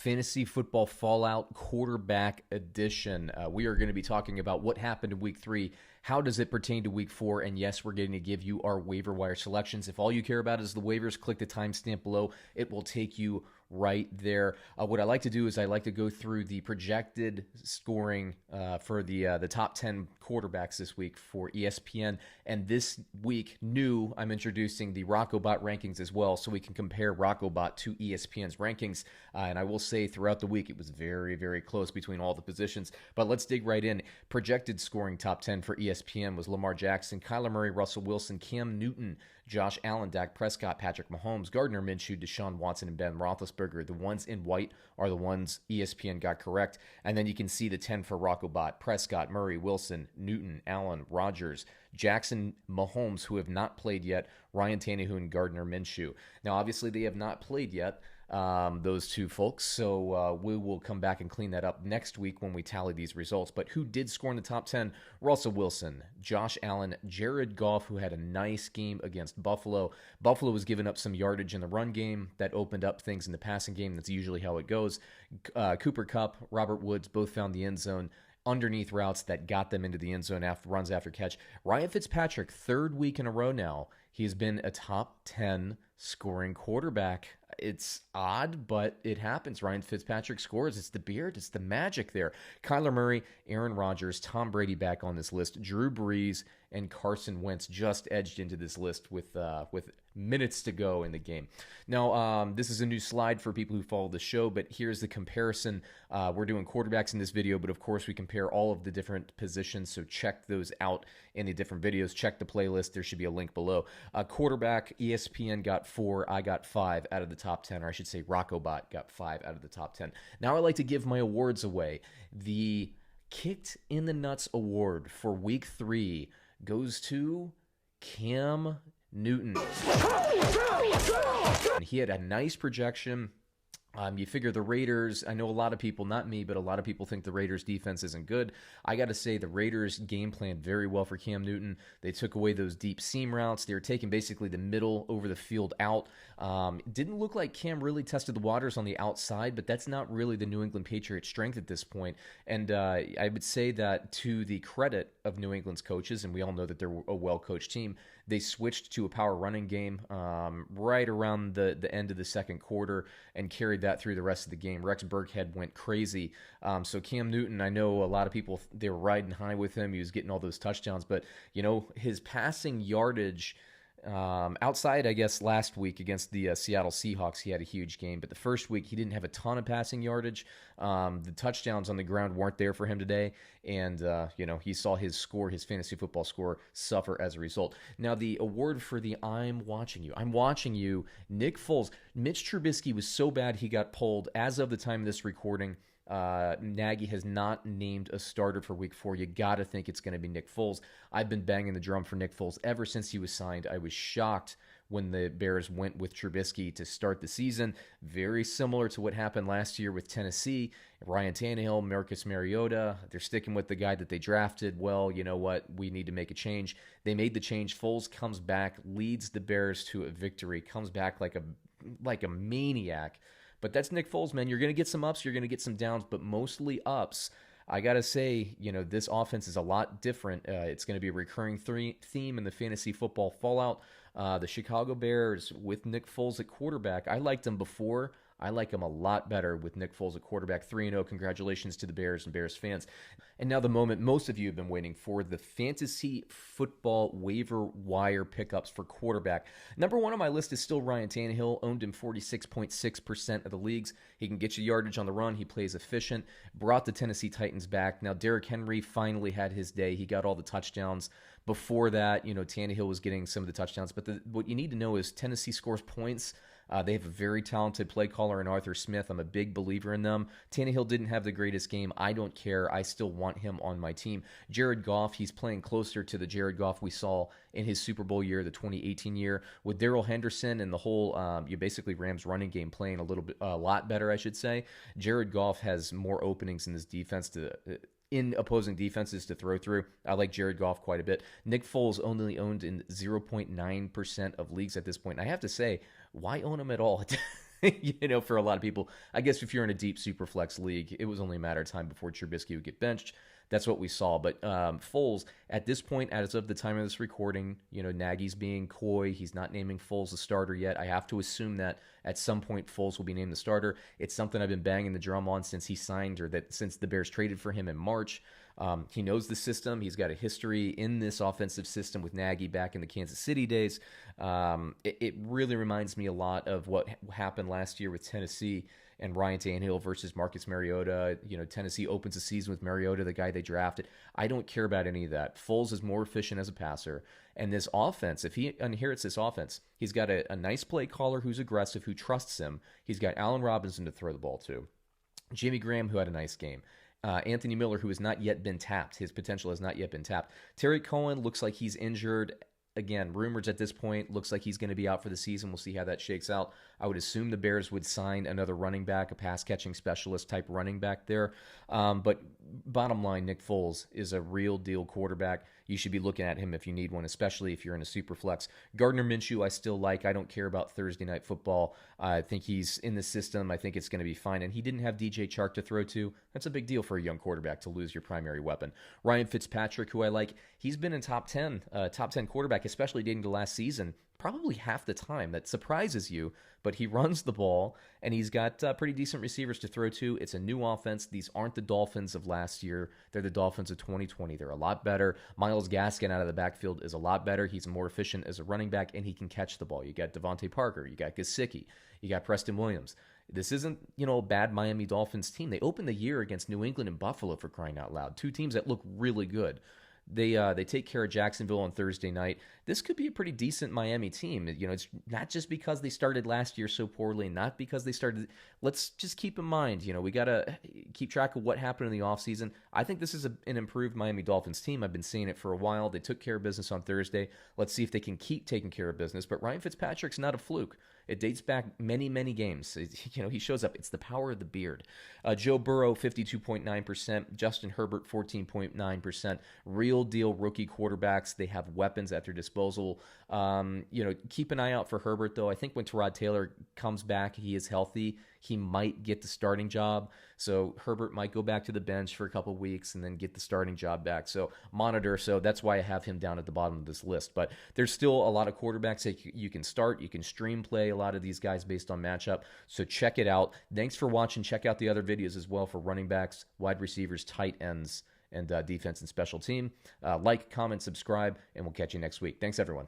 Fantasy Football Fallout Quarterback Edition. We are going to be talking about what happened in Week 3, how does it pertain to Week 4, and yes, we're going to give you our waiver wire selections. If all you care about is the waivers, click the timestamp below. It will take you right there. What I like to do is I like to go through the projected scoring for the top 10 quarterbacks this week for ESPN. And this week, I'm introducing the RoccoBot rankings as well, so we can compare RoccoBot to ESPN's rankings. And I will say throughout the week, it was very, very close between all the positions. But let's dig right in. Projected scoring top 10 for ESPN was Lamar Jackson, Kyler Murray, Russell Wilson, Cam Newton, Josh Allen, Dak Prescott, Patrick Mahomes, Gardner Minshew, Deshaun Watson, and Ben Roethlisberger. The ones in white are the ones ESPN got correct. And then you can see the 10 for RoccoBot: Prescott, Murray, Wilson, Newton, Allen, Rodgers, Jackson, Mahomes, who have not played yet, Ryan Tannehill, and Gardner Minshew. Now, obviously, they have not played yet, those two folks, so we will come back and clean that up next week when we tally these results. But who did score in the top 10? Russell Wilson, Josh Allen, Jared Goff, who had a nice game against Buffalo. Buffalo was giving up some yardage in the run game that opened up things in the passing game. That's usually how it goes. Cooper Kupp, Robert Woods both found the end zone underneath routes that got them into the end zone after runs after catch. Ryan Fitzpatrick, third week in a row now, he's been a top 10 scoring quarterback. It's odd, but it happens. Ryan Fitzpatrick scores. It's the beard. It's the magic there. Kyler Murray, Aaron Rodgers, Tom Brady back on this list. Drew Brees and Carson Wentz just edged into this list with minutes to go in the game. Now, this is a new slide for people who follow the show, but here's the comparison. We're doing quarterbacks in this video, but of course we compare all of the different positions, so check those out in the different videos. Check the playlist. There should be a link below. Quarterback, ESPN got 4. I got 5 out of the top 10, or I should say RoccoBot got 5 out of the top 10. Now I like to give my awards away. The Kicked in the Nuts Award for Week 3 goes to Cam Newton. He had a nice projection. You figure the Raiders, I know a lot of people, not me, but a lot of people think the Raiders defense isn't good. I got to say the Raiders game planned very well for Cam Newton. They took away those deep seam routes. They were taking basically the middle over the field out. Didn't look like Cam really tested the waters on the outside, but that's not really the New England Patriots' strength at this point. And I would say that to the credit of New England's coaches, and we all know that they're a well-coached team, they switched to a power running game right around the end of the second quarter and carried that through the rest of the game. Rex Burkhead went crazy. So Cam Newton, I know a lot of people, they were riding high with him. He was getting all those touchdowns, but his passing yardage, outside, I guess, last week against the Seattle Seahawks, he had a huge game. But the first week, he didn't have a ton of passing yardage. The touchdowns on the ground weren't there for him today. And, he saw his score, his fantasy football score, suffer as a result. Now, the award for the I'm watching you, Nick Foles. Mitch Trubisky was so bad he got pulled. As of the time of this recording, Nagy has not named a starter for Week 4. You got to think it's going to be Nick Foles. I've been banging the drum for Nick Foles ever since he was signed. I was shocked when the Bears went with Trubisky to start the season. Very similar to what happened last year with Tennessee. Ryan Tannehill, Marcus Mariota, they're sticking with the guy that they drafted. Well, you know what? We need to make a change. They made the change. Foles comes back, leads the Bears to a victory, comes back like a maniac. But that's Nick Foles, man. You're going to get some ups, you're going to get some downs, but mostly ups. I got to say, this offense is a lot different. It's going to be a recurring theme in the fantasy football fallout. The Chicago Bears with Nick Foles at quarterback. I liked him before. I like him a lot better with Nick Foles at quarterback. 3-0. Congratulations to the Bears and Bears fans. And now the moment most of you have been waiting for, the fantasy football waiver wire pickups for quarterback. Number one on my list is still Ryan Tannehill. Owned him 46.6% of the leagues. He can get you yardage on the run. He plays efficient. Brought the Tennessee Titans back. Now Derrick Henry finally had his day. He got all the touchdowns. Before that, Tannehill was getting some of the touchdowns. But what you need to know is Tennessee scores points. They have a very talented play caller in Arthur Smith. I'm a big believer in them. Tannehill didn't have the greatest game. I don't care. I still want him on my team. Jared Goff, he's playing closer to the Jared Goff we saw in his Super Bowl year, the 2018 year, with Darrell Henderson and the whole, basically Rams running game playing a lot better, I should say. Jared Goff has more openings in this defense in opposing defenses to throw through. I like Jared Goff quite a bit. Nick Foles only owned in 0.9% of leagues at this point. I have to say, why own him at all? For a lot of people. I guess if you're in a deep super flex league, it was only a matter of time before Trubisky would get benched. That's what we saw. But Foles, at this point, as of the time of this recording, Nagy's being coy. He's not naming Foles the starter yet. I have to assume that at some point Foles will be named the starter. It's something I've been banging the drum on since he signed, or that since the Bears traded for him in March. He knows the system. He's got a history in this offensive system with Nagy back in the Kansas City days. It really reminds me a lot of what happened last year with Tennessee and Ryan Tannehill versus Marcus Mariota. Tennessee opens the season with Mariota, the guy they drafted. I don't care about any of that. Foles is more efficient as a passer. And this offense, if he inherits this offense, he's got a nice play caller who's aggressive, who trusts him. He's got Allen Robinson to throw the ball to. Jimmy Graham, who had a nice game. Anthony Miller, who has not yet been tapped. His potential has not yet been tapped. Terry Cohen looks like he's injured. Again, rumors at this point, looks like he's going to be out for the season. We'll see how that shakes out. I would assume the Bears would sign another running back, a pass-catching specialist type running back there. But bottom line, Nick Foles is a real deal quarterback. You should be looking at him if you need one, especially if you're in a super flex. Gardner Minshew, I still like. I don't care about Thursday Night Football. I think he's in the system. I think it's going to be fine. And he didn't have DJ Chark to throw to. That's a big deal for a young quarterback to lose your primary weapon. Ryan Fitzpatrick, who I like, he's been in top 10 quarterback, especially dating to last season, probably half the time. That surprises you, but he runs the ball, and he's got pretty decent receivers to throw to. It's a new offense. These aren't the Dolphins of last year. They're the Dolphins of 2020. They're a lot better. Myles Gaskin out of the backfield is a lot better. He's more efficient as a running back, and he can catch the ball. You got Devontae Parker. You got Gesicki. You got Preston Williams. This isn't, a bad Miami Dolphins team. They opened the year against New England and Buffalo, for crying out loud. Two teams that look really good. They take care of Jacksonville on Thursday night. This could be a pretty decent Miami team. It's not just because they started last year so poorly, not because they started. Let's just keep in mind, we got to keep track of what happened in the offseason. I think this is an improved Miami Dolphins team. I've been saying it for a while. They took care of business on Thursday. Let's see if they can keep taking care of business. But Ryan Fitzpatrick's not a fluke. It dates back many, many games. He shows up. It's the power of the beard. Joe Burrow, 52.9%. Justin Herbert, 14.9%. Real deal rookie quarterbacks. They have weapons at their disposal. Keep an eye out for Herbert, though. I think when Tyrod Taylor comes back, he is healthy. He might get the starting job. So Herbert might go back to the bench for a couple of weeks and then get the starting job back. So monitor. So that's why I have him down at the bottom of this list. But there's still a lot of quarterbacks that you can start. You can stream play a lot of these guys based on matchup. So check it out. Thanks for watching. Check out the other videos as well for running backs, wide receivers, tight ends, and defense and special team. Like, comment, subscribe, and we'll catch you next week. Thanks, everyone.